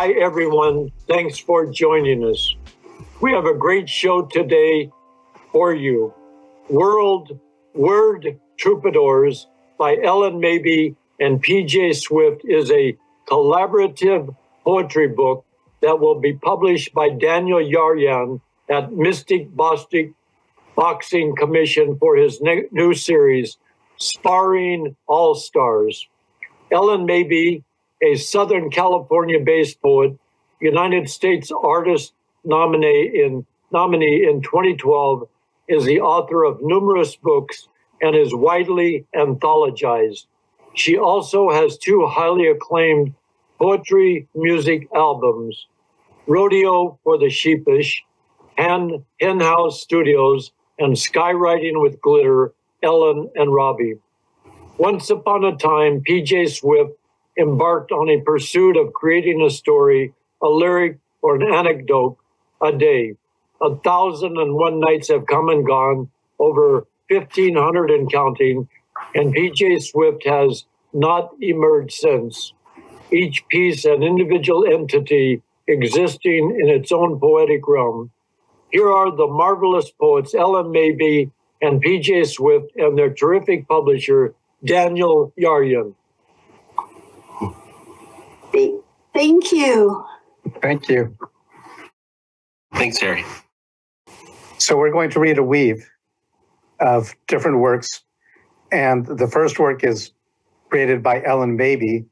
Hi, everyone. Thanks for joining us. We have a great show today for you. Word Troubadours by Ellyn Mabey and Paige Swift is a collaborative poetry book that will be published by Daniel Yaryan at Mystic Boxing Commission for his new series, Sparring All-Stars. Ellyn Mabey, a Southern California-based poet, United States Artist nominee in 2012, is the author of numerous books and is widely anthologized. She also has two highly acclaimed poetry music albums, Rodeo for the Sheepish, Hen House Studios, and Skywriting with Glitter, Ellyn and Robbie. Once upon a time, Paige Swift embarked on a pursuit of creating a story, a lyric, or an anecdote a day. 1,001 nights have come and gone, over 1,500 and counting, and Paige Swift has not emerged since. Each piece an individual entity existing in its own poetic realm. Here are the marvelous poets Ellyn Mabey and Paige Swift and their terrific publisher, Daniel Yaryan. Thank you. Thank you. Thanks, Harry. So we're going to read a weave of different works. And the first work is created by Ellyn Mabey,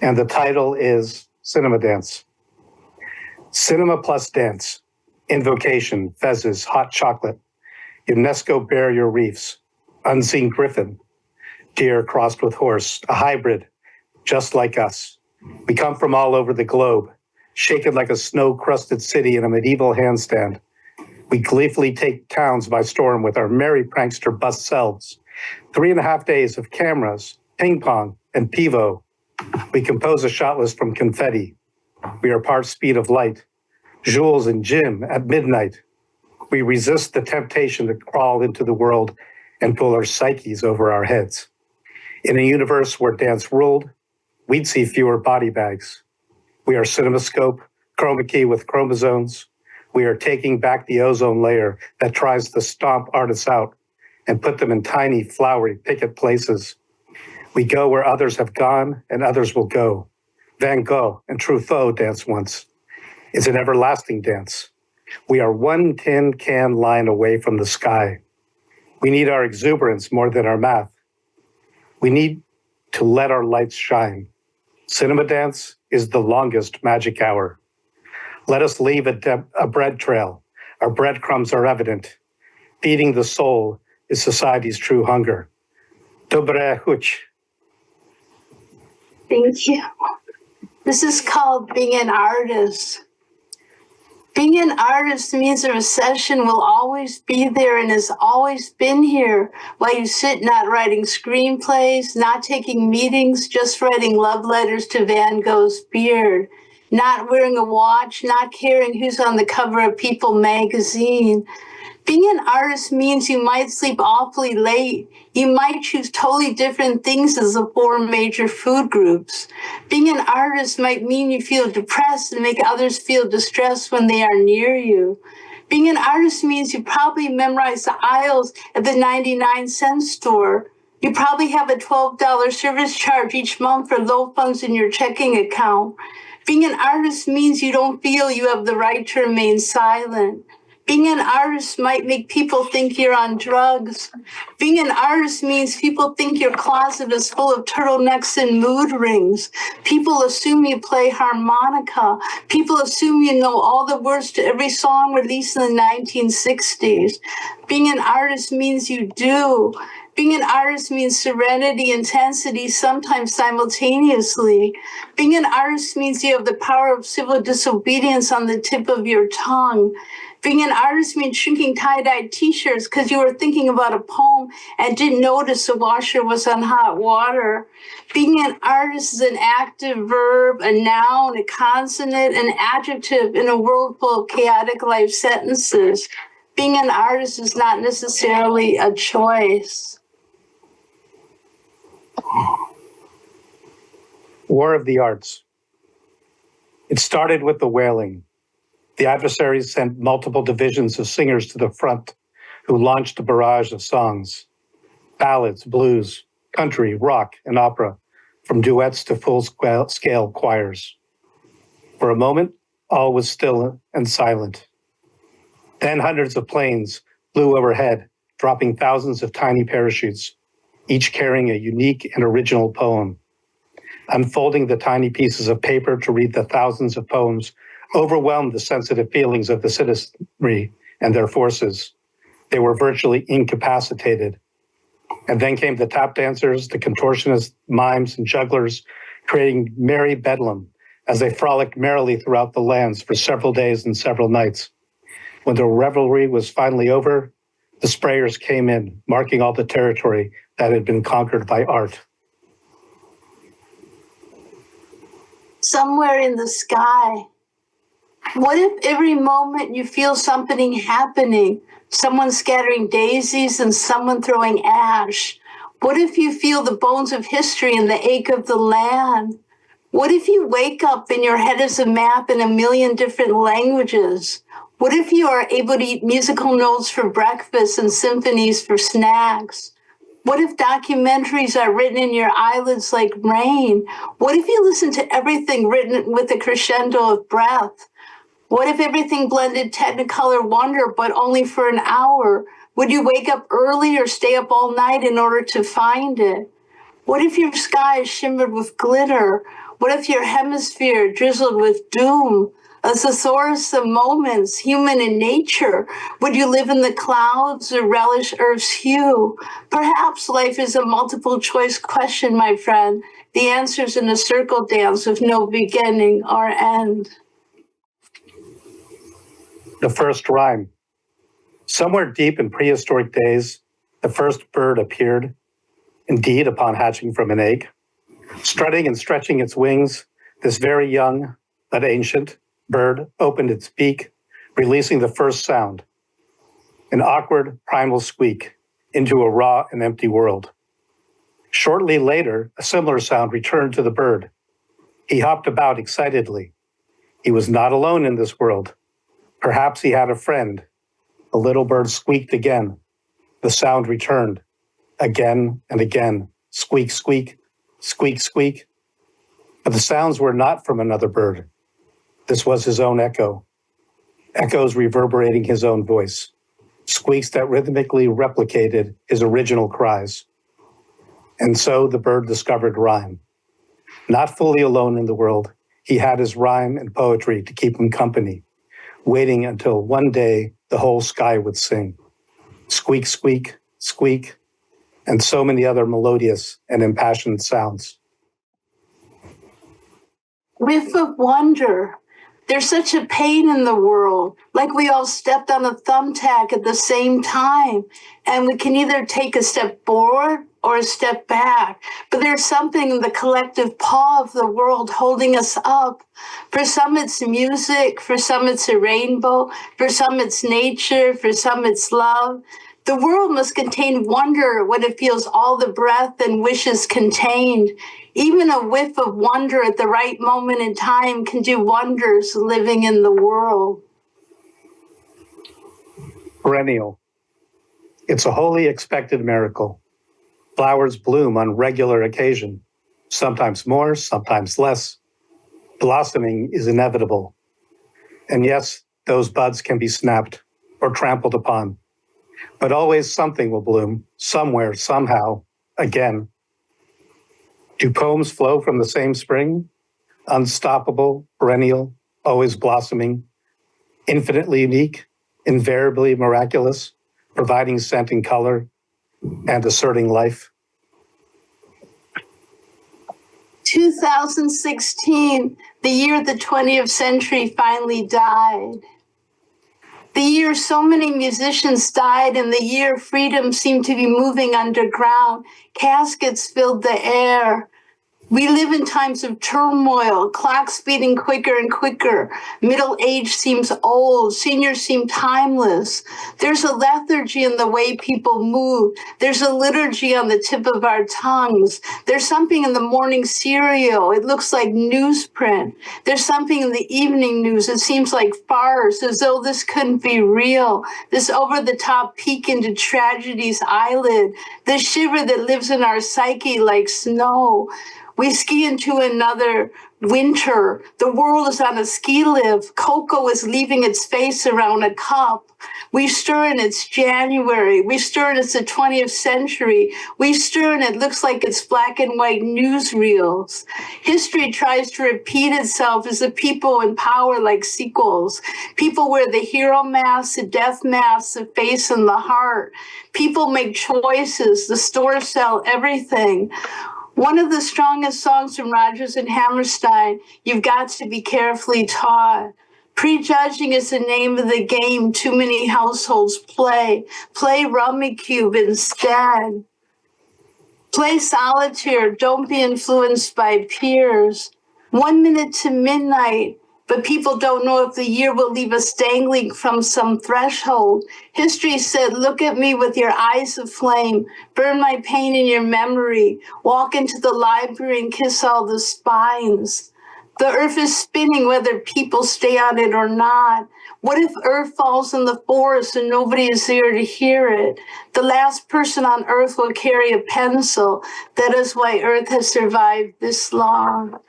and the title is Cinema Dance. Cinema plus dance, invocation, fezzes, hot chocolate, UNESCO barrier reefs, unseen griffin, deer crossed with horse, a hybrid, just like us. We come from all over the globe, shaken like a snow-crusted city in a medieval handstand. We gleefully take towns by storm with our merry prankster bus selves. 3.5 days of cameras, ping pong, and pivo. We compose a shot list from confetti. We are part speed of light. Jules and Jim at midnight. We resist the temptation to crawl into the world and pull our psyches over our heads. In a universe where dance ruled, we'd see fewer body bags. We are cinemascope, chroma key with chromosomes. We are taking back the ozone layer that tries to stomp artists out and put them in tiny, flowery picket places. We go where others have gone and others will go. Van Gogh and Truffaut danced once. It's an everlasting dance. We are one tin can line away from the sky. We need our exuberance more than our math. We need to let our lights shine. Cinema dance is the longest magic hour. Let us leave a bread trail. Our breadcrumbs are evident. Feeding the soul is society's true hunger. Dobre chuť. Thank you. This is called being an artist. Being an artist means a recession will always be there and has always been here while you sit not writing screenplays, not taking meetings, just writing love letters to Van Gogh's beard, not wearing a watch, not caring who's on the cover of People magazine. Being an artist means you might sleep awfully late. You might choose totally different things as the 4 major food groups. Being an artist might mean you feel depressed and make others feel distressed when they are near you. Being an artist means you probably memorize the aisles at the 99-cent store. You probably have a $12 service charge each month for low funds in your checking account. Being an artist means you don't feel you have the right to remain silent. Being an artist might make people think you're on drugs. Being an artist means people think your closet is full of turtlenecks and mood rings. People assume you play harmonica. People assume you know all the words to every song released in the 1960s. Being an artist means you do. Being an artist means serenity, intensity, sometimes simultaneously. Being an artist means you have the power of civil disobedience on the tip of your tongue. Being an artist means shrinking tie-dyed t-shirts because you were thinking about a poem and didn't notice the washer was on hot water. Being an artist is an active verb, a noun, a consonant, an adjective in a world full of chaotic life sentences. Being an artist is not necessarily a choice. War of the Arts. It It started with the wailing. The adversaries sent multiple divisions of singers to the front who launched a barrage of songs. Ballads, blues, country, rock, and opera, from duets to full-scale choirs. For a moment, all was still and silent. Then hundreds of planes flew overhead, dropping thousands of tiny parachutes, each carrying a unique and original poem. Unfolding the tiny pieces of paper to read the thousands of poems overwhelmed the sensitive feelings of the citizenry and their forces. They were virtually incapacitated. And then came the tap dancers, the contortionists, mimes, and jugglers, creating merry bedlam as they frolicked merrily throughout the lands for several days and several nights. When the revelry was finally over, the sprayers came in, marking all the territory that had been conquered by art. Somewhere in the sky. What if every moment you feel something happening? Someone scattering daisies and someone throwing ash. What if you feel the bones of history and the ache of the land? What if you wake up and your head is a map in a million different languages? What if you are able to eat musical notes for breakfast and symphonies for snacks? What if documentaries are written in your eyelids like rain? What if you listen to everything written with a crescendo of breath? What if everything blended technicolor wonder, but only for an hour? Would you wake up early or stay up all night in order to find it? What if your sky shimmered with glitter? What if your hemisphere drizzled with doom? A thesaurus of moments, human in nature. Would you live in the clouds or relish Earth's hue? Perhaps life is a multiple choice question, my friend. The answer's in a circle dance with no beginning or end. The first rhyme. Somewhere deep in prehistoric days, the first bird appeared, indeed upon hatching from an egg. Strutting and stretching its wings, this very young but ancient bird opened its beak, releasing the first sound, an awkward primal squeak into a raw and empty world. Shortly later, a similar sound returned to the bird. He hopped about excitedly. He was not alone in this world. Perhaps he had a friend. The little bird squeaked again. The sound returned, again and again. Squeak, squeak, squeak, squeak. But the sounds were not from another bird. This was his own echo. Echoes reverberating his own voice. Squeaks that rhythmically replicated his original cries. And so the bird discovered rhyme. Not fully alone in the world, he had his rhyme and poetry to keep him company, waiting until one day the whole sky would sing. Squeak, squeak, squeak, and so many other melodious and impassioned sounds. Whiff of wonder. There's such a pain in the world, like we all stepped on a thumbtack at the same time, and we can either take a step forward or a step back. But there's something in the collective paw of the world holding us up. For some it's music, for some it's a rainbow, for some it's nature, for some it's love. The world must contain wonder when it feels all the breath and wishes contained. Even a whiff of wonder at the right moment in time can do wonders living in the world. Perennial. It's a wholly expected miracle. Flowers bloom on regular occasion, sometimes more, sometimes less. Blossoming is inevitable. And yes, those buds can be snapped or trampled upon. But always something will bloom, somewhere, somehow, again. Do poems flow from the same spring? Unstoppable, perennial, always blossoming, infinitely unique, invariably miraculous, providing scent and color, and asserting life. 2016, the year the 20th century finally died. The year so many musicians died, and the year freedom seemed to be moving underground. Caskets filled the air. We live in times of turmoil, clocks beating quicker and quicker. Middle age seems old, seniors seem timeless. There's a lethargy in the way people move. There's a liturgy on the tip of our tongues. There's something in the morning cereal. It looks like newsprint. There's something in the evening news. It seems like farce, as though this couldn't be real. This over-the-top peek into tragedy's eyelid. The shiver that lives in our psyche like snow. We ski into another winter. The world is on a ski lift. Cocoa is leaving its face around a cup. We stir and it's January. We stir and it's the 20th century. We stir and it looks like it's black and white newsreels. History tries to repeat itself as the people in power like sequels. People wear the hero mask, the death mask, the face and the heart. People make choices. The stores sell everything. One of the strongest songs from Rodgers and Hammerstein, You've Got to Be Carefully Taught. Prejudging is the name of the game too many households play. Play Rummy Cube instead. Play solitaire, don't be influenced by peers. 1 minute to midnight, but people don't know if the year will leave us dangling from some threshold. History said, look at me with your eyes of flame, burn my pain in your memory, walk into the library and kiss all the spines. The earth is spinning whether people stay on it or not. What if earth falls in the forest and nobody is there to hear it? The last person on earth will carry a pencil. That is why earth has survived this long.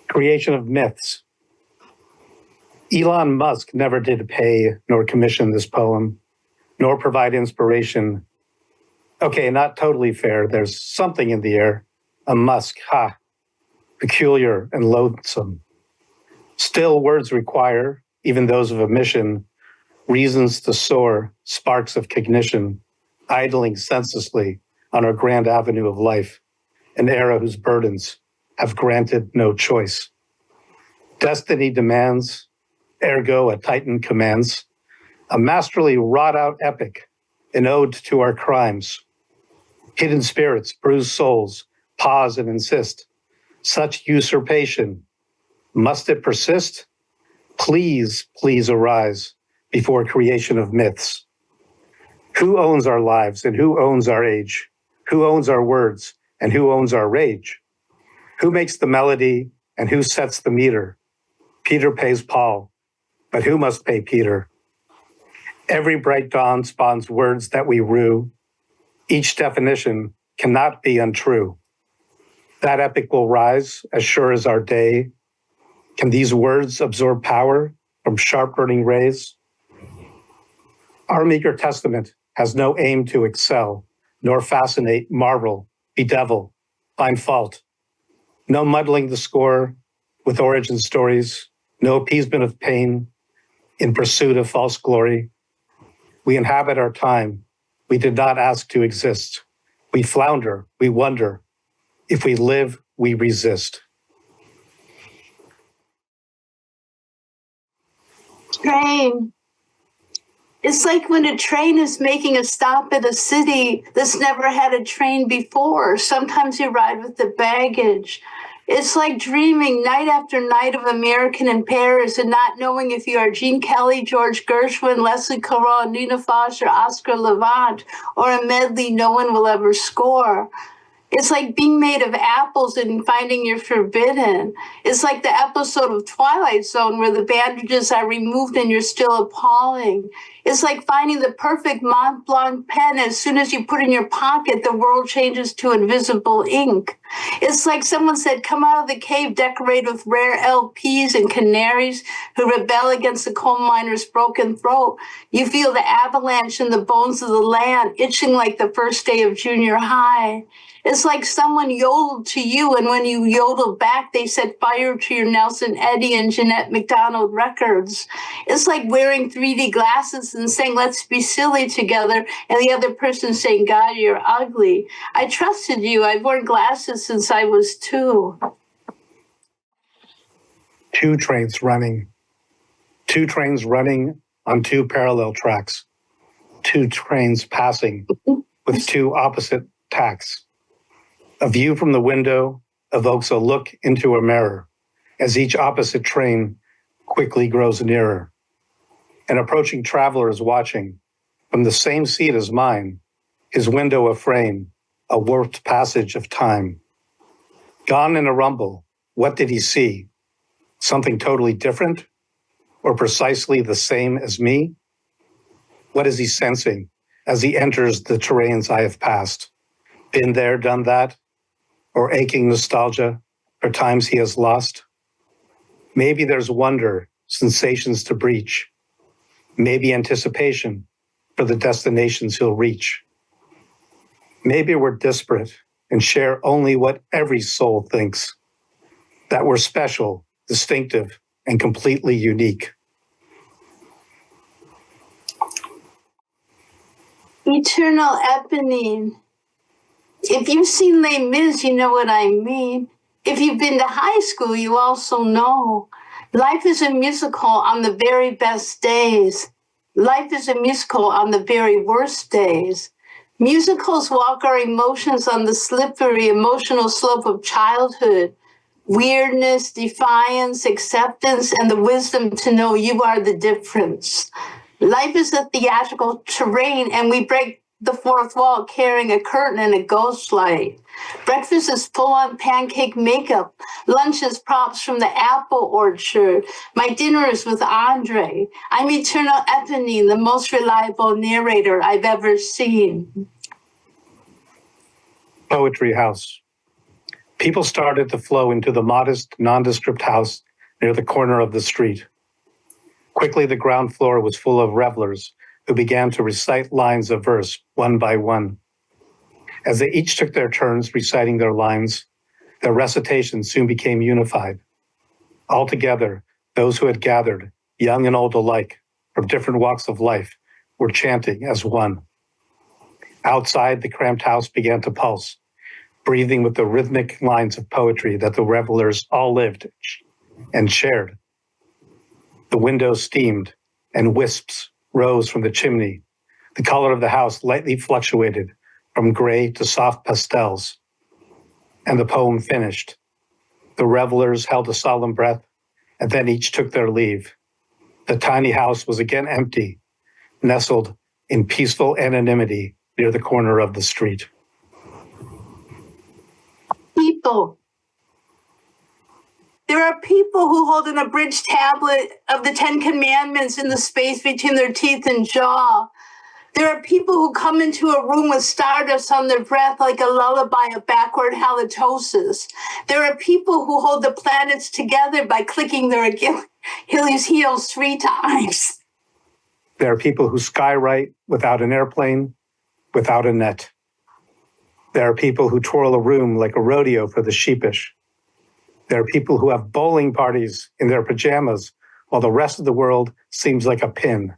Creation of myths. Elon Musk never did pay nor commission this poem, nor provide inspiration. Okay, not totally fair. There's something in the air. A Musk, ha, peculiar and loathsome. Still, words require, even those of omission, reasons to soar, sparks of cognition, idling senselessly on our grand avenue of life, an era whose burdens have granted no choice. Destiny demands, ergo a titan commands, a masterly wrought-out epic, an ode to our crimes. Hidden spirits, bruised souls, pause and insist. Such usurpation, must it persist? Please, please arise before creation of myths. Who owns our lives and who owns our age? Who owns our words and who owns our rage? Who makes the melody and who sets the meter? Peter pays Paul, but who must pay Peter? Every bright dawn spawns words that we rue. Each definition cannot be untrue. That epic will rise as sure as our day. Can these words absorb power from sharp burning rays? Our meager testament has no aim to excel, nor fascinate, marvel, bedevil, find fault. No muddling the score with origin stories, no appeasement of pain in pursuit of false glory. We inhabit our time. We did not ask to exist. We flounder, we wonder. If we live, we resist. Train. It's like when a train is making a stop at a city that's never had a train before. Sometimes you ride with the baggage. It's like dreaming night after night of American in Paris and not knowing if you are Gene Kelly, George Gershwin, Leslie Caron, Nina Foch, or Oscar Levant, or a medley no one will ever score. It's like being made of apples and finding you're forbidden. It's like the episode of Twilight Zone where the bandages are removed and you're still appalling. It's like finding the perfect Mont Blanc pen. As soon as you put it in your pocket, the world changes to invisible ink. It's like someone said, come out of the cave decorated with rare LPs and canaries who rebel against the coal miner's broken throat. You feel the avalanche in the bones of the land, itching like the first day of junior high. It's like someone yodeled to you, and when you yodeled back, they set fire to your Nelson Eddy and Jeanette MacDonald records. It's like wearing 3D glasses and saying, let's be silly together, and the other person saying, God, you're ugly. I trusted you. I've worn glasses since I was 2. Two trains running. 2 trains running on 2 parallel tracks. 2 trains passing with 2 opposite tacks. A view from the window evokes a look into a mirror as each opposite train quickly grows nearer. An approaching traveler is watching from the same seat as mine, his window a frame, a warped passage of time. Gone in a rumble, what did he see? Something totally different? Or precisely the same as me? What is he sensing as he enters the terrains I have passed? Been there, done that? Or aching nostalgia for times he has lost? Maybe there's wonder, sensations to breach. Maybe anticipation for the destinations he'll reach. Maybe we're disparate and share only what every soul thinks, that we're special, distinctive, and completely unique. Eternal Eponine. If you've seen Les Mis, you know what I mean. If you've been to high school, you also know. Life is a musical on the very best days. Life is a musical on the very worst days. Musicals walk our emotions on the slippery emotional slope of childhood. Weirdness, defiance, acceptance, and the wisdom to know you are the difference. Life is a theatrical terrain, and we break the fourth wall carrying a curtain and a ghost light. Breakfast is full-on pancake makeup. Lunch is props from the apple orchard. My dinner is with Andre. I'm Eternal Eponine, the most reliable narrator I've ever seen. Poetry House. People started to flow into the modest, nondescript house near the corner of the street. Quickly, the ground floor was full of revelers who began to recite lines of verse one by one. As they each took their turns reciting their lines, their recitation soon became unified. Altogether, those who had gathered, young and old alike, from different walks of life, were chanting as one. Outside, the cramped house began to pulse, breathing with the rhythmic lines of poetry that the revelers all lived and shared. The windows steamed, and wisps rose from the chimney. The color of the house lightly fluctuated from gray to soft pastels. And the poem finished. The revelers held a solemn breath, and then each took their leave. The tiny house was again empty, nestled in peaceful anonymity near the corner of the street. People. There are people who hold an abridged tablet of the Ten Commandments in the space between their teeth and jaw. There are people who come into a room with stardust on their breath like a lullaby of backward halitosis. There are people who hold the planets together by clicking their Achilles heels 3 times. There are people who skywrite without an airplane, without a net. There are people who twirl a room like a rodeo for the sheepish. There are people who have bowling parties in their pajamas while the rest of the world seems like a pin,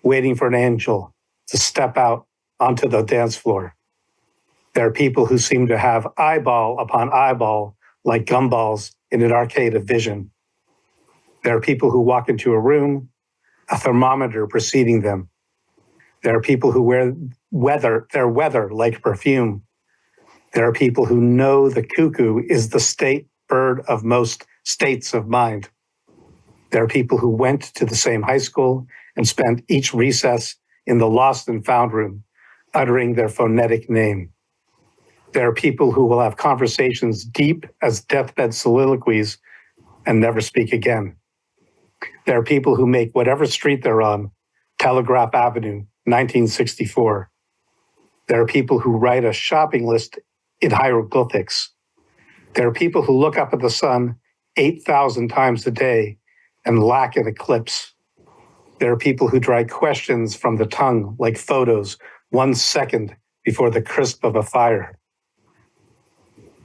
waiting for an angel to step out onto the dance floor. There are people who seem to have eyeball upon eyeball like gumballs in an arcade of vision. There are people who walk into a room, a thermometer preceding them. There are people who wear their weather like perfume. There are people who know the cuckoo is the state bird of most states of mind. There are people who went to the same high school and spent each recess in the lost and found room, uttering their phonetic name. There are people who will have conversations deep as deathbed soliloquies and never speak again. There are people who make whatever street they're on, Telegraph Avenue, 1964. There are people who write a shopping list in hieroglyphics. There are people who look up at the sun 8,000 times a day and lack an eclipse. There are people who dry questions from the tongue like photos 1 second before the crisp of a fire.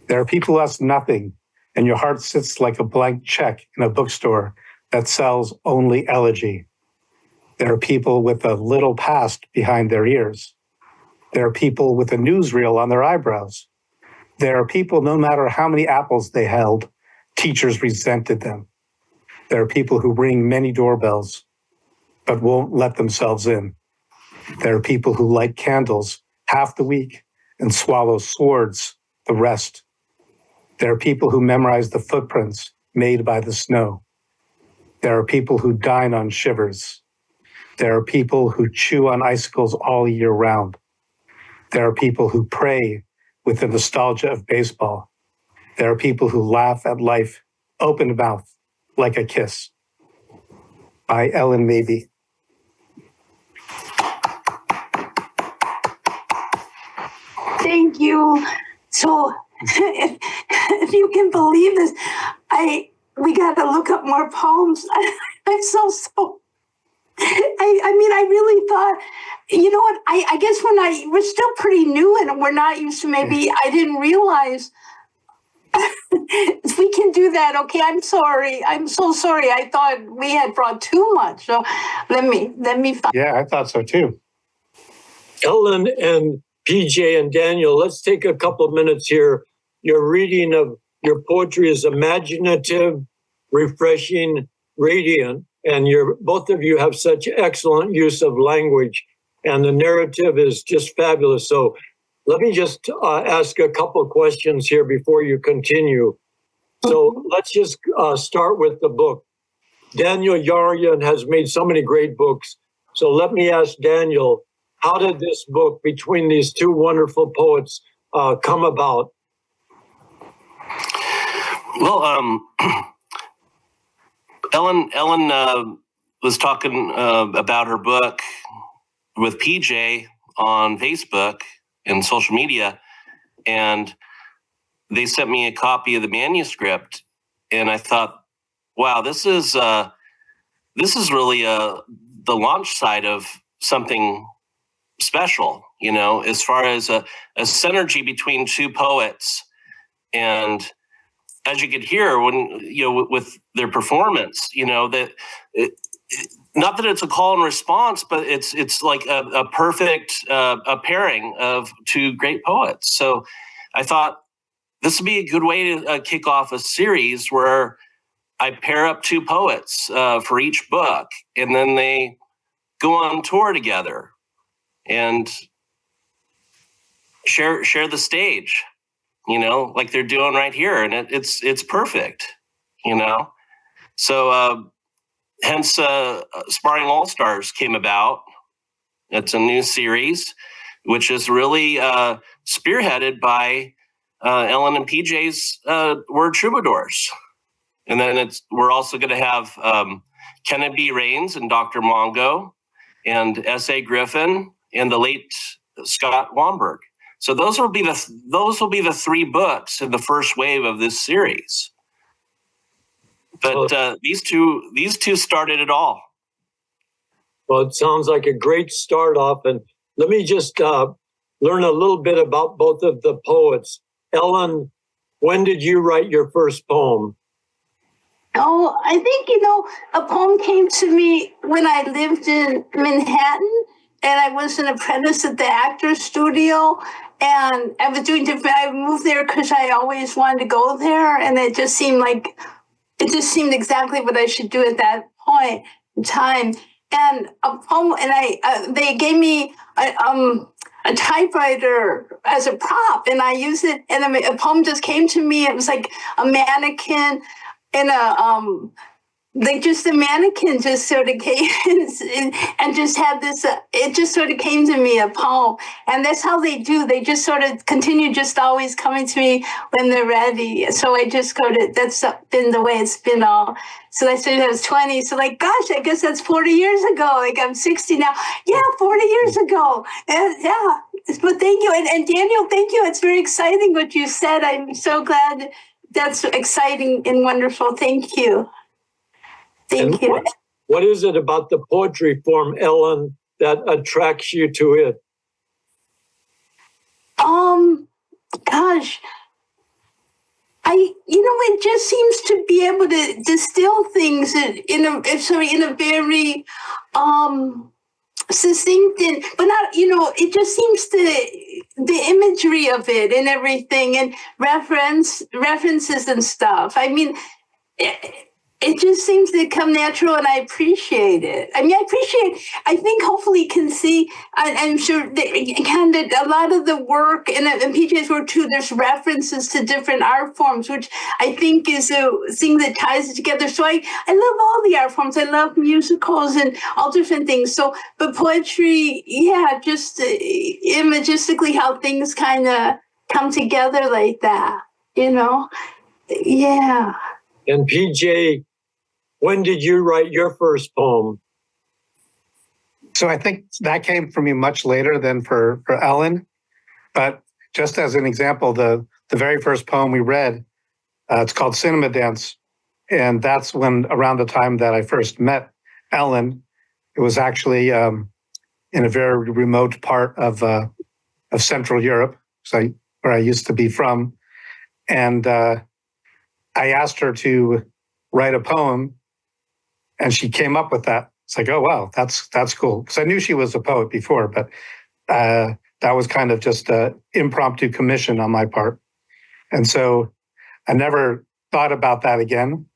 There are people who ask nothing, and your heart sits like a blank check in a bookstore that sells only elegy. There are people with a little past behind their ears. There are people with a newsreel on their eyebrows. There are people, no matter how many apples they held, teachers resented them. There are people who ring many doorbells, but won't let themselves in. There are people who light candles half the week and swallow swords the rest. There are people who memorize the footprints made by the snow. There are people who dine on shivers. There are people who chew on icicles all year round. There are people who pray with the nostalgia of baseball. There are people who laugh at life open mouth like a kiss. By Ellyn Mabey. Thank you. So, if you can believe this, we got to look up more poems. I'm so. I mean, I really thought, you know what? I guess when we're still pretty new and we're not used to. Maybe I didn't realize. We can do that. Okay, I'm sorry. I'm so sorry. I thought we had brought too much. So let me find. Yeah, I thought so too. Ellyn and PJ and Daniel, let's take a couple of minutes here. Your reading of your poetry is imaginative, refreshing, radiant, and both of you have such excellent use of language, and the narrative is just fabulous. So let me just ask a couple of questions here before you continue. So let's just start with the book. Daniel Yaryan has made so many great books. So let me ask Daniel, how did this book between these two wonderful poets come about? Well, Ellyn was talking about her book with PJ on Facebook and social media, and they sent me a copy of the manuscript, and I thought, wow, this is really the launch side of something special, you know, as far as a synergy between two poets. And as you could hear when, you know, with their performance, you know, that not that it's a call and response, but it's like a perfect a pairing of two great poets. So I thought this would be a good way to kick off a series where I pair up two poets for each book, and then they go on tour together and share the stage, you know, like they're doing right here, and it's perfect, you know. So hence Sparring All Stars came about. It's a new series, which is really spearheaded by Ellyn and PJ's word Troubadours. And then we're also going to have Kennedy Rains and Dr. Mongo and S.A. Griffin and the late Scott Wamberg. So those will be the three books in the first wave of this series. But these two started it all. Well, it sounds like a great start off. And let me just learn a little bit about both of the poets. Ellyn, when did you write your first poem? Oh, I think, you know, a poem came to me when I lived in Manhattan, and I was an apprentice at the Actors Studio, and I was doing different. I moved there because I always wanted to go there, and it just seemed exactly what I should do at that point in time. And a poem, and they gave me a typewriter as a prop, and I used it, and a poem just came to me. It was like a mannequin and the mannequin just sort of came and just had this, it just sort of came to me, a poem. And that's how they do. They just sort of continue just always coming to me when they're ready. So I just that's been the way it's been all. So I started when I was 20. So like, gosh, I guess that's 40 years ago. Like I'm 60 now. Yeah, 40 years ago. Yeah. But thank you. And Daniel, thank you. It's very exciting what you said. I'm so glad. That's exciting and wonderful. Thank you. Thank you. What is it about the poetry form, Ellyn, that attracts you to it? Gosh, it just seems to be able to distill things in a very succinct but not, it just seems the imagery of it and everything and references and stuff. I mean, it just seems to come natural, and I appreciate it. I mean, I think hopefully you can see, I'm sure that a lot of the work, and PJ's work too, there's references to different art forms, which I think is a thing that ties it together. So I love all the art forms. I love musicals and all different things. So, but poetry, yeah, just imagistically how things kind of come together like that, Yeah. And PJ, when did you write your first poem? So I think that came for me much later than for Ellyn. But just as an example, the very first poem we read, it's called Cinema Dance. And that's around the time that I first met Ellyn. It was actually in a very remote part of Central Europe, where I used to be from. And I asked her to write a poem, and she came up with that. It's like, oh, wow, that's cool. Because I knew she was a poet before, but that was kind of just an impromptu commission on my part. And so I never thought about that again.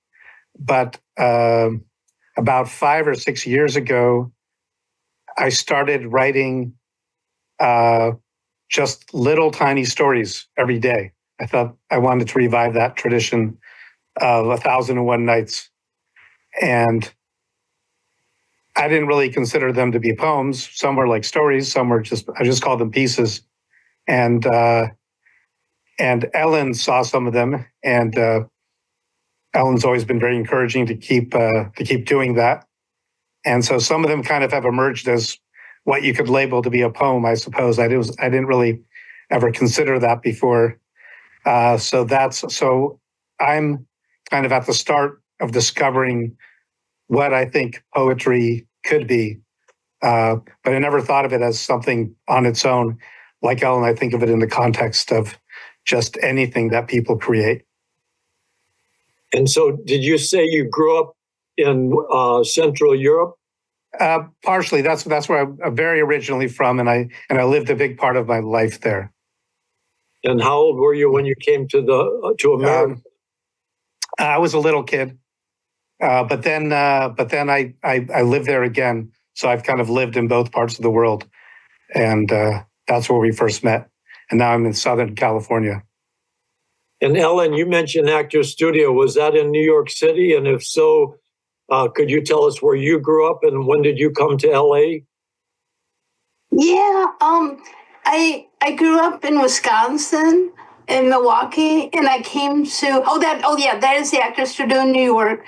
But about 5 or 6 years ago, I started writing just little tiny stories every day. I thought I wanted to revive that tradition of 1001 Nights. And I didn't really consider them to be poems. Some were like stories, some were I just called them pieces. And Ellyn saw some of them, and Ellyn's always been very encouraging to keep doing that. And so some of them kind of have emerged as what you could label to be a poem, I suppose. I didn't really ever consider that before. So I'm kind of at the start of discovering what I think poetry could be. But I never thought of it as something on its own. Like Ellyn, I think of it in the context of just anything that people create. And so did you say you grew up in Central Europe? Partially. That's where I'm very originally from, and I lived a big part of my life there. And how old were you when you came to America? I was a little kid, but then I lived there again. So I've kind of lived in both parts of the world, and that's where we first met. And now I'm in Southern California. And Ellyn, you mentioned Actors Studio. Was that in New York City? And if so, could you tell us where you grew up and when did you come to LA? Yeah, I grew up in Wisconsin, in Milwaukee, and I came to that is the Actors Studio in New York.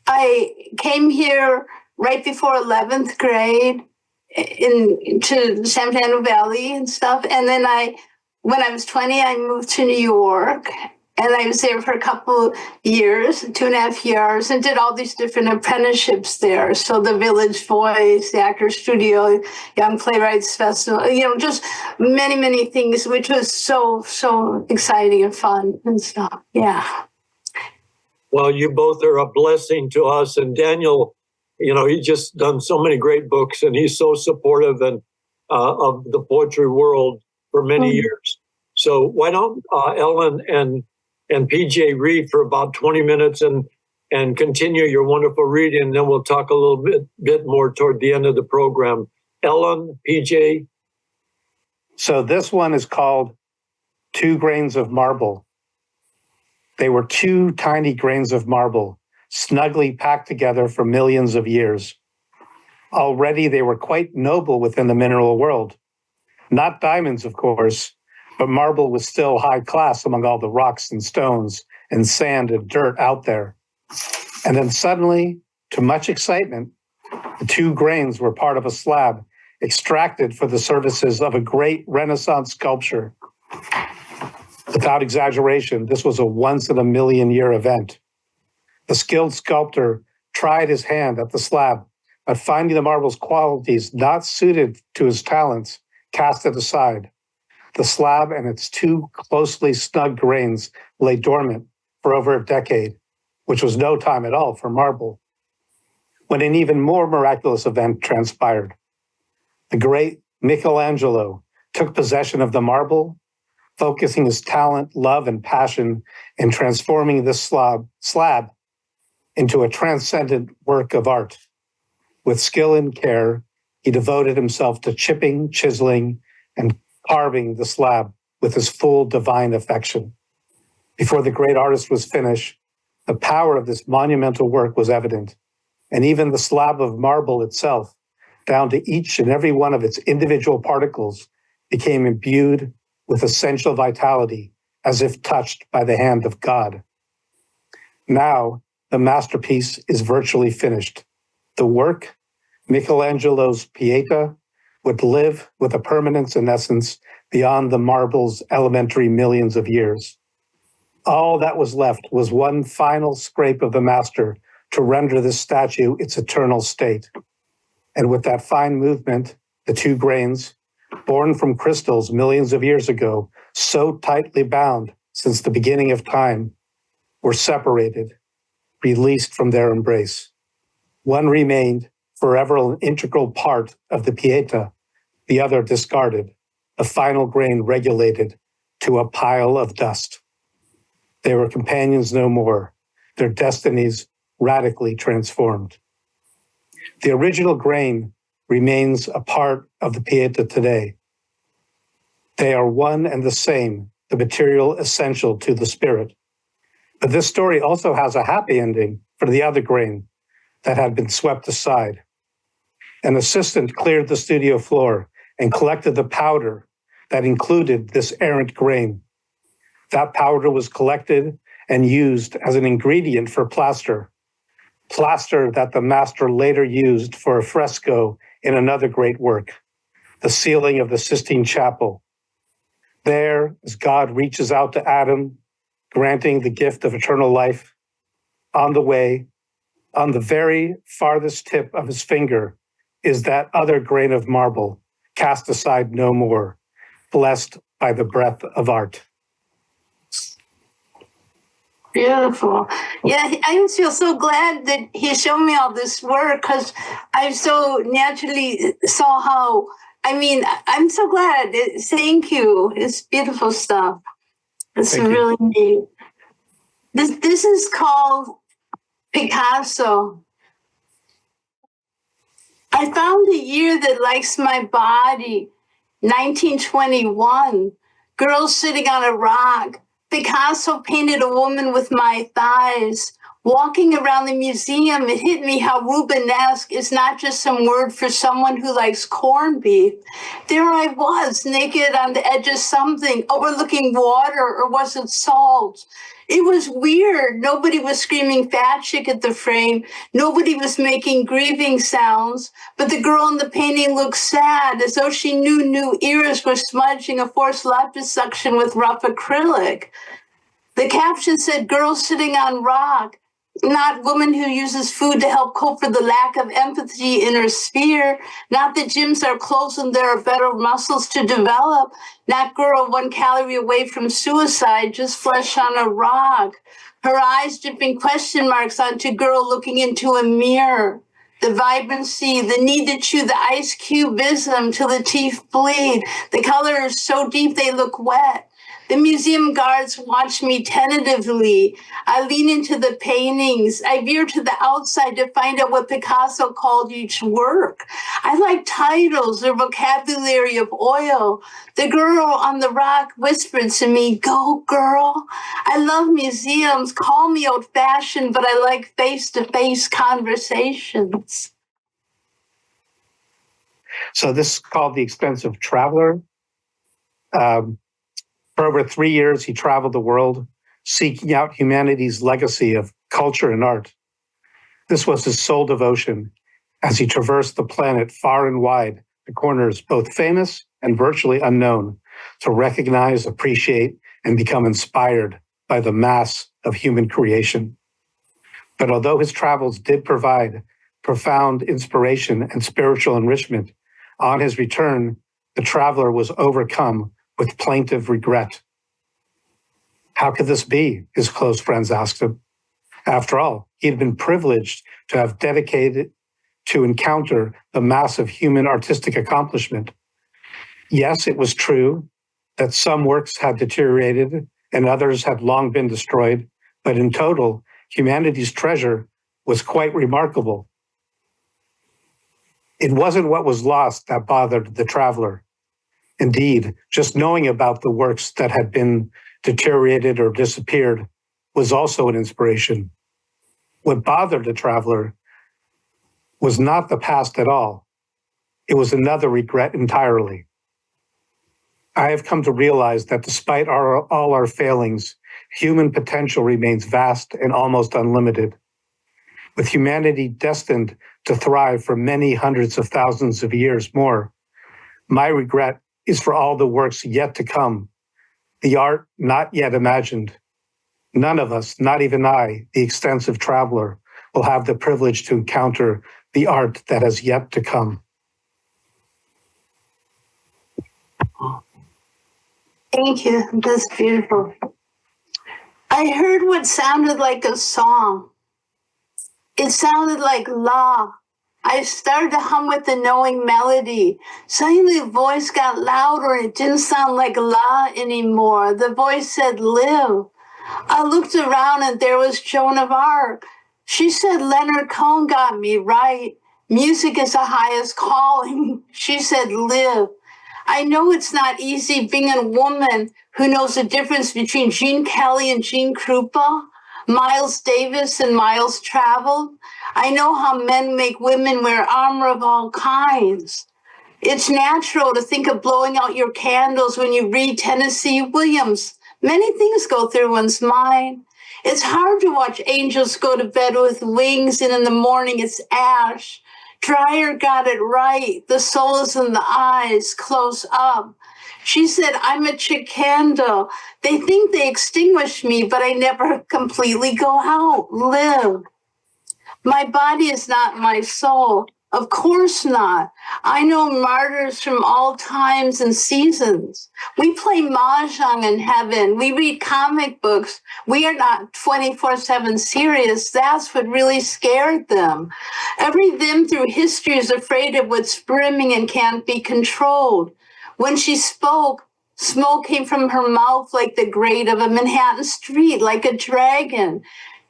I came here right before 11th grade to San Fernando Valley and stuff, and then when I was 20, I moved to New York, and I was there for a couple years, 2.5 years, and did all these different apprenticeships there. So the Village Voice, the Actors Studio, Young Playwrights Festival, just many, many things, which was so, so exciting and fun and stuff. Yeah. Well, you both are a blessing to us. And Daniel, he's just done so many great books, and he's so supportive of the poetry world for many years. So why don't Ellyn and PJ read for about 20 minutes and continue your wonderful reading, and then we'll talk a little bit more toward the end of the program. Ellyn, PJ. So this one is called 2 Grains of Marble. They were 2 tiny grains of marble, snugly packed together for millions of years. Already they were quite noble within the mineral world. Not diamonds, of course, but marble was still high class among all the rocks and stones and sand and dirt out there. And then suddenly, to much excitement, the 2 grains were part of a slab extracted for the services of a great Renaissance sculpture. Without exaggeration, this was a once-in-a-million-year event. The skilled sculptor tried his hand at the slab, but finding the marble's qualities not suited to his talents, cast it aside. The slab and its 2 closely snug grains lay dormant for over a decade, which was no time at all for marble, when an even more miraculous event transpired. The great Michelangelo took possession of the marble, focusing his talent, love, and passion in transforming this slab into a transcendent work of art. With skill and care, he devoted himself to chipping, chiseling, and carving the slab with his full divine affection. Before the great artist was finished, the power of this monumental work was evident, and even the slab of marble itself, down to each and every one of its individual particles, became imbued with essential vitality, as if touched by the hand of God. Now, the masterpiece is virtually finished. The work, Michelangelo's Pieta, would live with a permanence and essence beyond the marble's elementary millions of years. All that was left was one final scrape of the master to render this statue its eternal state. And with that fine movement, the two grains, born from crystals millions of years ago, so tightly bound since the beginning of time, were separated, released from their embrace. One remained forever an integral part of the Pieta, the other discarded, the final grain regulated to a pile of dust. They were companions no more, their destinies radically transformed. The original grain remains a part of the Pieta today. They are one and the same, the material essential to the spirit. But this story also has a happy ending for the other grain that had been swept aside. An assistant cleared the studio floor and collected the powder that included this errant grain. That powder was collected and used as an ingredient for plaster that the master later used for a fresco in another great work, the ceiling of the Sistine Chapel. There, as God reaches out to Adam, granting the gift of eternal life, on the way, on the very farthest tip of his finger, is that other grain of marble, cast aside no more, blessed by the breath of art. Beautiful. Yeah, I feel so glad that he showed me all this work because I so naturally saw how, I'm so glad. Thank you. It's beautiful stuff. It's really neat. This is called Picasso. I found a year that likes my body, 1921. Girl sitting on a rock. Picasso painted a woman with my thighs. Walking around the museum, it hit me how Rubenesque is not just some word for someone who likes corned beef. There I was, naked on the edge of something, overlooking water, or was it salt? It was weird. Nobody was screaming fat chick at the frame. Nobody was making grieving sounds. But the girl in the painting looked sad, as though she knew new ears were smudging a forced liposuction with rough acrylic. The caption said, girl sitting on rock, not woman who uses food to help cope for the lack of empathy in her sphere, not that gyms are closed and there are better muscles to develop, not girl 1 calorie away from suicide, just flesh on a rock. Her eyes dripping question marks onto girl looking into a mirror. The vibrancy, the need to chew the ice cubism till the teeth bleed. The color is so deep they look wet. The museum guards watch me tentatively. I lean into the paintings. I veer to the outside to find out what Picasso called each work. I like titles or vocabulary of oil. The girl on the rock whispered to me, go girl. I love museums. Call me old-fashioned, but I like face-to-face conversations. So this is called The Expensive Traveler. For over 3 years, he traveled the world, seeking out humanity's legacy of culture and art. This was his sole devotion as he traversed the planet far and wide, to corners both famous and virtually unknown, to recognize, appreciate, and become inspired by the mass of human creation. But although his travels did provide profound inspiration and spiritual enrichment, on his return, the traveler was overcome with plaintive regret. How could this be? His close friends asked him. After all, he had been privileged to have dedicated to encounter the massive human artistic accomplishment. Yes, it was true that some works had deteriorated and others had long been destroyed, but in total, humanity's treasure was quite remarkable. It wasn't what was lost that bothered the traveler. Indeed, just knowing about the works that had been deteriorated or disappeared was also an inspiration. What bothered the traveler was not the past at all. It was another regret entirely. I have come to realize that despite all our failings, human potential remains vast and almost unlimited. With humanity destined to thrive for many hundreds of thousands of years more, my regret is for all the works yet to come, the art not yet imagined. None of us, not even I, the extensive traveler, will have the privilege to encounter the art that has yet to come. Thank you. That's beautiful. I heard what sounded like a song. It sounded like la. I started to hum with the knowing melody. Suddenly the voice got louder and it didn't sound like la anymore. The voice said live. I looked around and there was Joan of Arc. She said Leonard Cohen got me right. Music is the highest calling. She said live. I know it's not easy being a woman who knows the difference between Gene Kelly and Gene Krupa, Miles Davis and Miles Traveled. I know how men make women wear armor of all kinds. It's natural to think of blowing out your candles when you read Tennessee Williams. Many things go through one's mind. It's hard to watch angels go to bed with wings and in the morning it's ash. Dreyer got it right. The soul is in the eyes, close up. She said, I'm a chick candle. They think they extinguish me, but I never completely go out, live. My body is not my soul. Of course not. I know martyrs from all times and seasons. We play mahjong in heaven. We read comic books. We are not 24/7 serious. That's what really scared them. Every them through history is afraid of what's brimming and can't be controlled. When she spoke, smoke came from her mouth like the grate of a Manhattan street, like a dragon.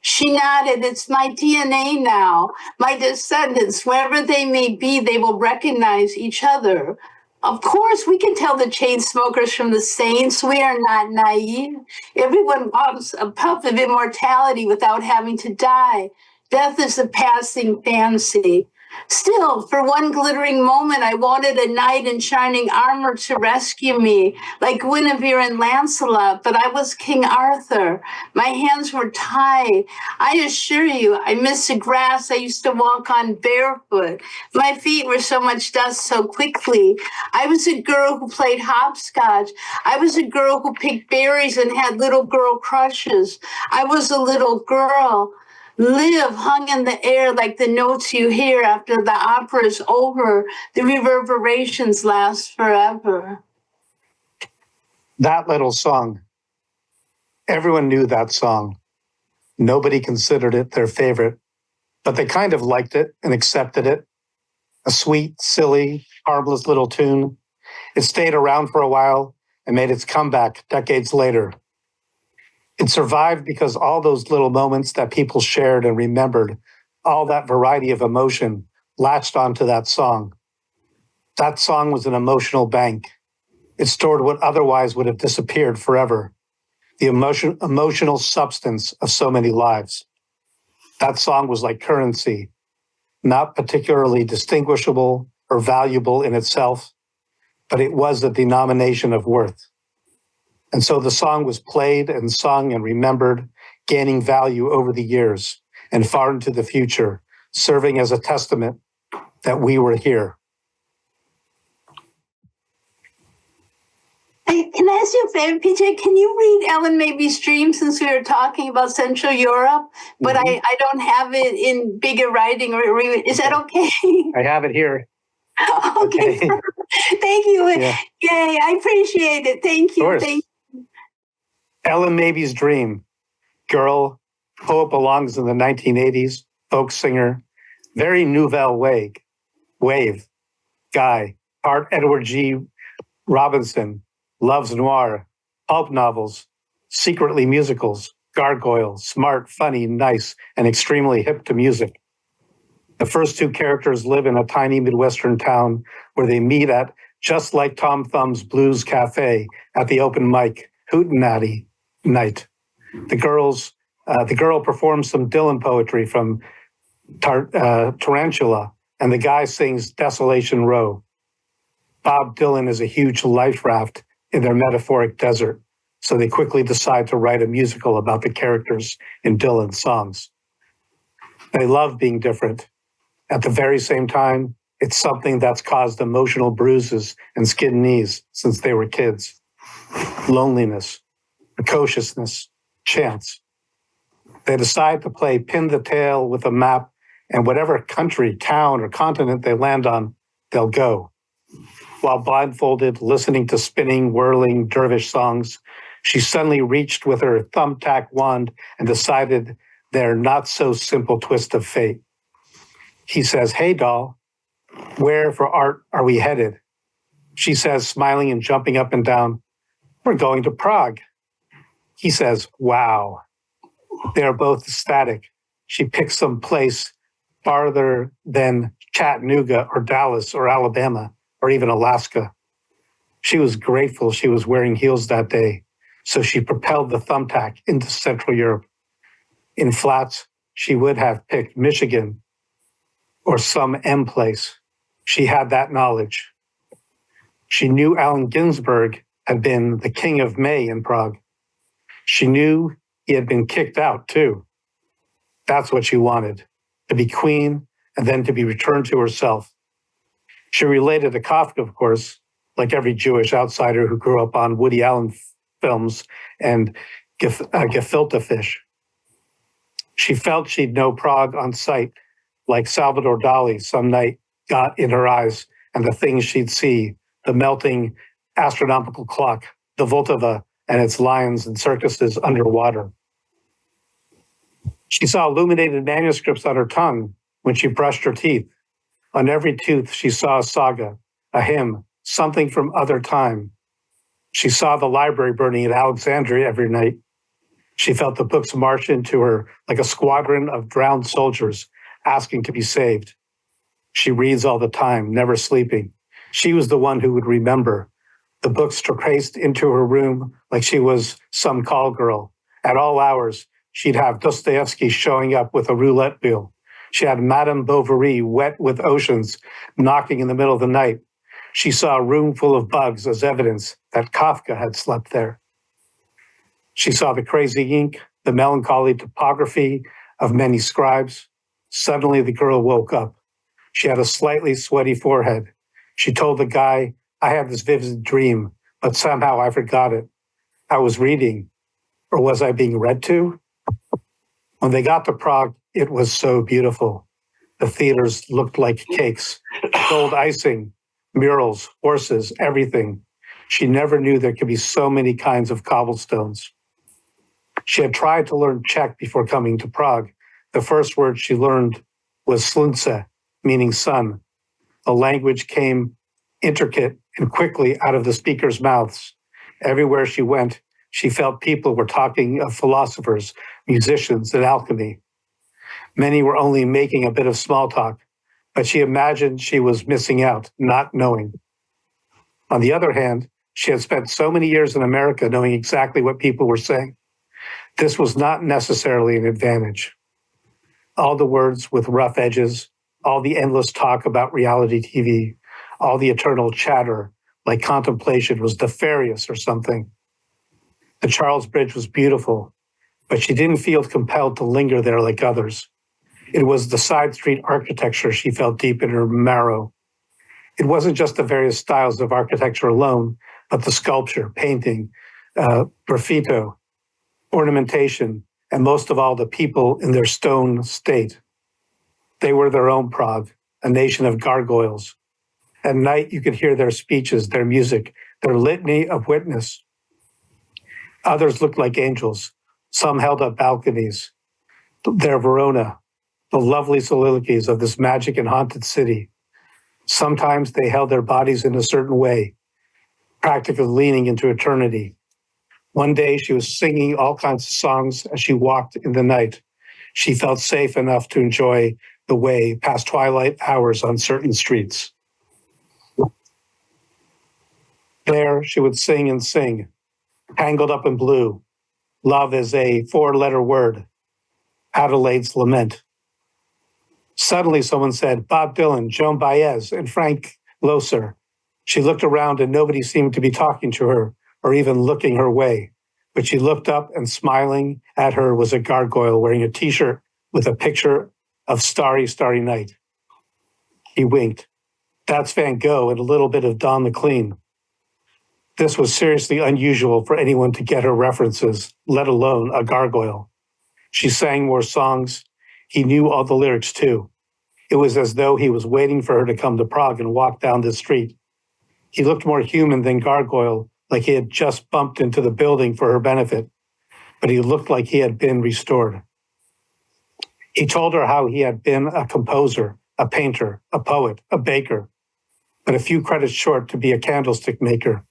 She nodded, it's my DNA now. My descendants, wherever they may be, they will recognize each other. Of course, we can tell the chain smokers from the saints. We are not naive. Everyone wants a puff of immortality without having to die. Death is a passing fancy. Still, for one glittering moment, I wanted a knight in shining armor to rescue me, like Guinevere and Lancelot, but I was King Arthur. My hands were tied. I assure you, I missed the grass I used to walk on barefoot. My feet were so much dust so quickly. I was a girl who played hopscotch. I was a girl who picked berries and had little girl crushes. I was a little girl. Live hung in the air like the notes you hear after the opera is over. The reverberations last forever. That little song, everyone knew that song. Nobody considered it their favorite, but they kind of liked it and accepted it. A sweet, silly, harmless little tune. It stayed around for a while and made its comeback decades later. It survived because all those little moments that people shared and remembered, all that variety of emotion latched onto that song. That song was an emotional bank. It stored what otherwise would have disappeared forever, the emotional substance of so many lives. That song was like currency, not particularly distinguishable or valuable in itself, but it was a denomination of worth. And so the song was played and sung and remembered, gaining value over the years and far into the future, serving as a testament that we were here. Can I ask you a favor, PJ? Can you read Ellyn Maybe's Dream since we were talking about Central Europe? But I don't have it in bigger writing. Is that okay? I have it here. Okay. Thank you. Yeah. Yay, I appreciate it. Thank you. Of course. Thank Ellyn Maybe's Dream. Girl, poet belongs in the 1980s, folk singer, very nouvelle wave, guy, part Edward G. Robinson, loves noir, pulp novels, secretly musicals, gargoyle, smart, funny, nice, and extremely hip to music. The first two characters live in a tiny Midwestern town where they meet at Just Like Tom Thumb's Blues Cafe at the open mic Hootenanny night. The girl performs some Dylan poetry from Tarantula, and the guy sings Desolation Row. Bob Dylan is a huge life raft in their metaphoric desert, so they quickly decide to write a musical about the characters in Dylan's songs. They love being different. At the very same time, it's something that's caused emotional bruises and skinned knees since they were kids. Loneliness, precociousness, chance. They decide to play pin the tail with a map, and whatever country, town, or continent they land on, they'll go. While blindfolded, listening to spinning, whirling dervish songs, she suddenly reached with her thumbtack wand and decided their not-so-simple twist of fate. He says, "Hey, doll, where for art are we headed?" She says, smiling and jumping up and down, "We're going to Prague." He says, "Wow." They are both ecstatic. She picks some place farther than Chattanooga or Dallas or Alabama or even Alaska. She was grateful she was wearing heels that day, so she propelled the thumbtack into Central Europe. In flats, she would have picked Michigan or some M place. She had that knowledge. She knew Allen Ginsberg had been the king of May in Prague. She knew he had been kicked out too. That's what she wanted, to be queen and then to be returned to herself. She related to Kafka, of course, like every Jewish outsider who grew up on Woody Allen films and gefilte fish. She felt she'd know Prague on sight, like Salvador Dali some night got in her eyes, and the things she'd see, the melting astronomical clock, the Vltava and its lions and circuses underwater. She saw illuminated manuscripts on her tongue when she brushed her teeth. On every tooth, she saw a saga, a hymn, something from other time. She saw the library burning at Alexandria every night. She felt the books march into her like a squadron of drowned soldiers asking to be saved. She reads all the time, never sleeping. She was the one who would remember. The books traced into her room like she was some call girl. At all hours, she'd have Dostoevsky showing up with a roulette wheel. She had Madame Bovary wet with oceans knocking in the middle of the night. She saw a room full of bugs as evidence that Kafka had slept there. She saw the crazy ink, the melancholy topography of many scribes. Suddenly, the girl woke up. She had a slightly sweaty forehead. She told the guy, "I had this vivid dream, but somehow I forgot it. I was reading, or was I being read to?" When they got to Prague, it was so beautiful. The theaters looked like cakes, gold icing, murals, horses, everything. She never knew there could be so many kinds of cobblestones. She had tried to learn Czech before coming to Prague. The first word she learned was slunce, meaning sun. The language came intricate and quickly out of the speakers' mouths. Everywhere she went, she felt people were talking of philosophers, musicians, and alchemy. Many were only making a bit of small talk, but she imagined she was missing out, not knowing. On the other hand, she had spent so many years in America knowing exactly what people were saying. This was not necessarily an advantage. All the words with rough edges, all the endless talk about reality TV, all the eternal chatter like contemplation was nefarious or something. The Charles Bridge was beautiful, but she didn't feel compelled to linger there like others. It was the side street architecture she felt deep in her marrow. It wasn't just the various styles of architecture alone, but the sculpture, painting, graffito, ornamentation, and most of all, the people in their stone state. They were their own Prague, a nation of gargoyles. At night, you could hear their speeches, their music, their litany of witness. Others looked like angels. Some held up balconies. Their Verona, the lovely soliloquies of this magic and haunted city. Sometimes they held their bodies in a certain way, practically leaning into eternity. One day she was singing all kinds of songs as she walked in the night. She felt safe enough to enjoy the way past twilight hours on certain streets. There she would sing and sing, tangled up in blue. Love is a 4-letter word, Adelaide's lament. Suddenly someone said, Bob Dylan, Joan Baez, and Frank Loesser. She looked around and nobody seemed to be talking to her or even looking her way. But she looked up and smiling at her was a gargoyle wearing a t-shirt with a picture of Starry, Starry Night. He winked. That's Van Gogh and a little bit of Don McLean. This was seriously unusual for anyone to get her references, let alone a gargoyle. She sang more songs. He knew all the lyrics too. It was as though he was waiting for her to come to Prague and walk down the street. He looked more human than gargoyle, like he had just bumped into the building for her benefit, but he looked like he had been restored. He told her how he had been a composer, a painter, a poet, a baker, but a few credits short to be a candlestick maker.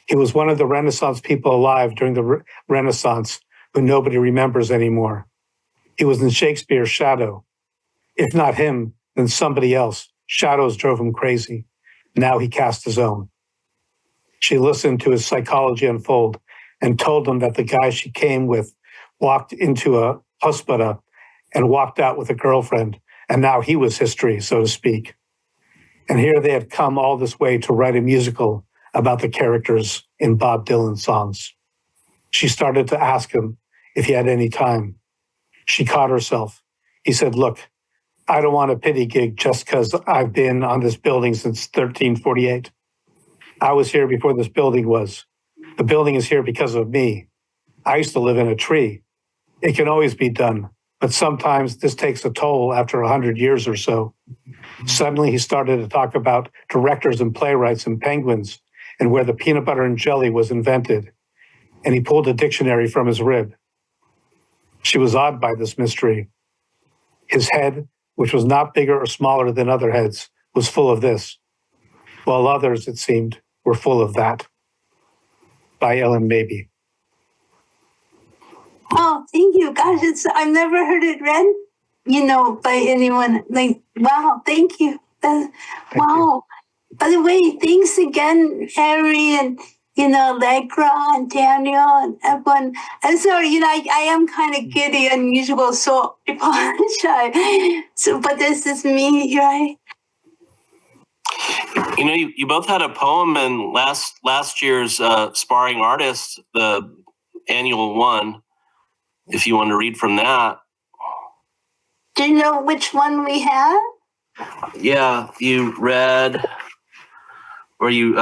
He was one of the Renaissance people alive during the Renaissance who nobody remembers anymore. He was in Shakespeare's shadow. If not him, then somebody else. Shadows drove him crazy. Now he cast his own. She listened to his psychology unfold and told him that the guy she came with walked into a hospital and walked out with a girlfriend, and now he was history, so to speak. And here they had come all this way to write a musical about the characters in Bob Dylan songs. She started to ask him if he had any time. She caught herself. He said, look, I don't want a pity gig just because I've been on this building since 1348. I was here before this building was. The building is here because of me. I used to live in a tree. It can always be done, but sometimes this takes a toll after 100 years or so. Suddenly he started to talk about directors and playwrights and penguins and where the peanut butter and jelly was invented. And he pulled a dictionary from his rib. She was awed by this mystery. His head, which was not bigger or smaller than other heads, was full of this, while others, it seemed, were full of that. By Ellyn Mabey. Oh, thank you. Gosh, I've never heard it read, by anyone. Like, wow, thank you. Wow. You. By the way, thanks again, Harry and, Allegra and Daniel and everyone. I'm sorry, I am kind of giddy, unusual, so I apologize. But this is me, right? You both had a poem in last year's Sparring Artist, the annual one. If you want to read from that. Do you know which one we had? Yeah, you read, or you,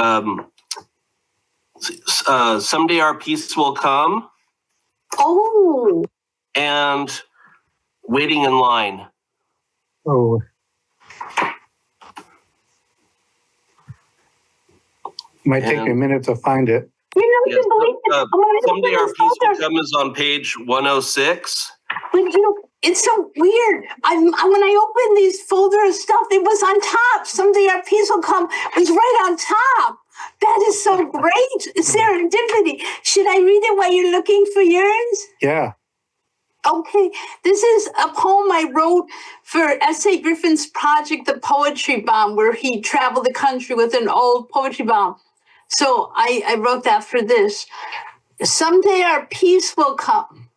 Someday Our Peace Will Come. Oh. And Waiting in Line. Oh. Might take me a minute to find it. Yes, Someday Our Peace Will Come is on page 106. But it's so weird. When I opened these folder of stuff, it was on top. Someday Our Peace Will Come was right on top. That is so great. Serendipity. Should I read it while you're looking for yours? Yeah. Okay. This is a poem I wrote for S.A. Griffin's project, The Poetry Bomb, where he traveled the country with an old poetry bomb. So I wrote that for this. Someday our peace will come.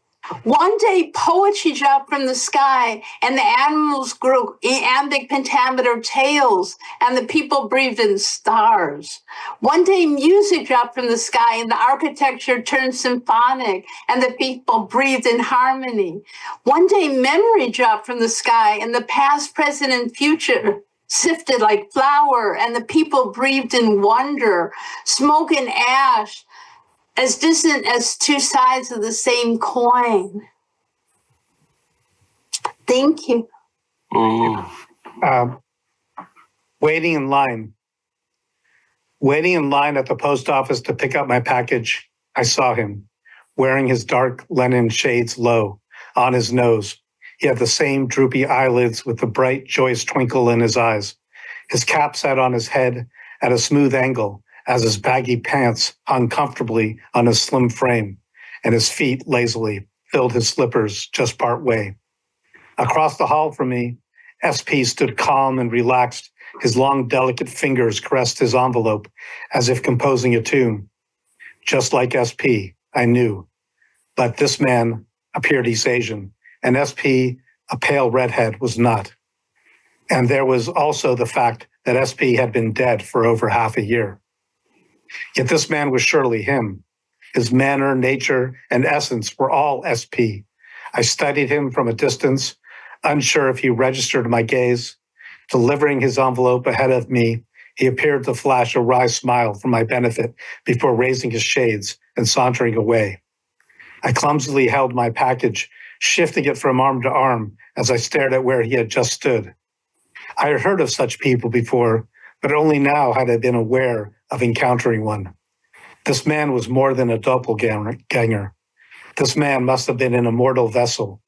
One day poetry dropped from the sky and the animals grew iambic pentameter tales and the people breathed in stars. One day music dropped from the sky and the architecture turned symphonic and the people breathed in harmony. One day memory dropped from the sky and the past, present, and future sifted like flour and the people breathed in wonder, smoke and ash, as distant as two sides of the same coin. Thank you. Waiting in line. Waiting in line at the post office to pick up my package, I saw him, wearing his dark linen shades low, on his nose. He had the same droopy eyelids with the bright, joyous twinkle in his eyes. His cap sat on his head at a smooth angle, as his baggy pants hung comfortably on his slim frame and his feet lazily filled his slippers just part way. Across the hall from me, SP stood calm and relaxed. His long, delicate fingers caressed his envelope as if composing a tune. Just like SP, I knew. But this man appeared East Asian, and SP, a pale redhead, was not. And there was also the fact that SP had been dead for over half a year. Yet this man was surely him. His manner, nature, and essence were all SP. I studied him from a distance, unsure if he registered my gaze. Delivering his envelope ahead of me, he appeared to flash a wry smile for my benefit before raising his shades and sauntering away. I clumsily held my package, shifting it from arm to arm as I stared at where he had just stood. I had heard of such people before, but only now had I been aware of encountering one. This man was more than a doppelganger. This man must have been an immortal vessel,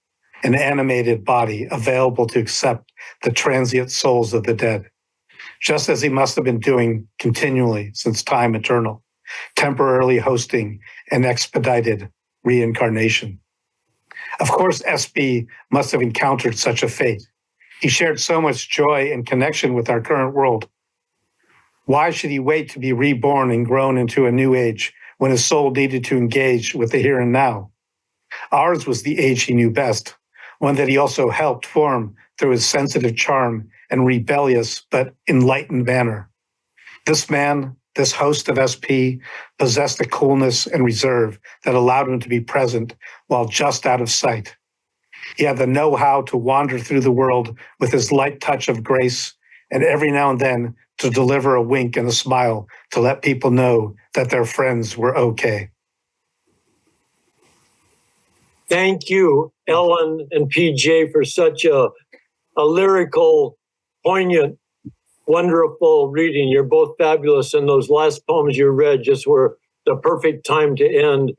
an animated body available to accept the transient souls of the dead, just as he must have been doing continually since time eternal, temporarily hosting an expedited reincarnation. Of course, SB must have encountered such a fate. He shared so much joy and connection with our current world. Why should he wait to be reborn and grown into a new age when his soul needed to engage with the here and now? Ours was the age he knew best, one that he also helped form through his sensitive charm and rebellious but enlightened manner. This man, this host of SP, possessed a coolness and reserve that allowed him to be present while just out of sight. He had the know-how to wander through the world with his light touch of grace, and every now and then to deliver a wink and a smile to let people know that their friends were okay. Thank you, Ellyn and PJ, for such a lyrical, poignant, wonderful reading. You're both fabulous, and those last poems you read just were the perfect time to end.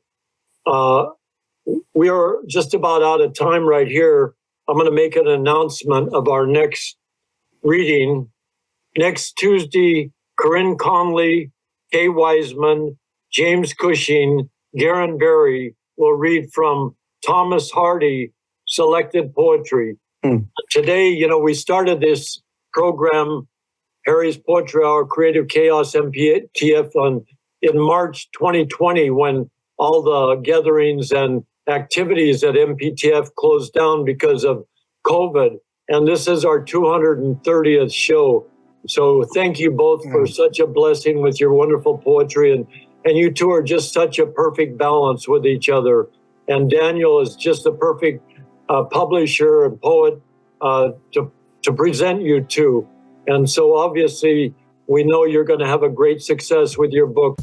We are just about out of time right here. I'm going to make an announcement of our next reading. Next Tuesday, Corinne Conley, Kay Wiseman, James Cushing, Garen Berry will read from Thomas Hardy, Selected Poetry. Today, we started this program, Harry's Poetry Hour, Creative Chaos, MPTF, in March 2020, when all the gatherings and activities at MPTF closed down because of COVID. And this is our 230th show. So thank you both for such a blessing with your wonderful poetry. And you two are just such a perfect balance with each other. And Daniel is just the perfect publisher and poet to present you to. And so obviously, we know you're going to have a great success with your book.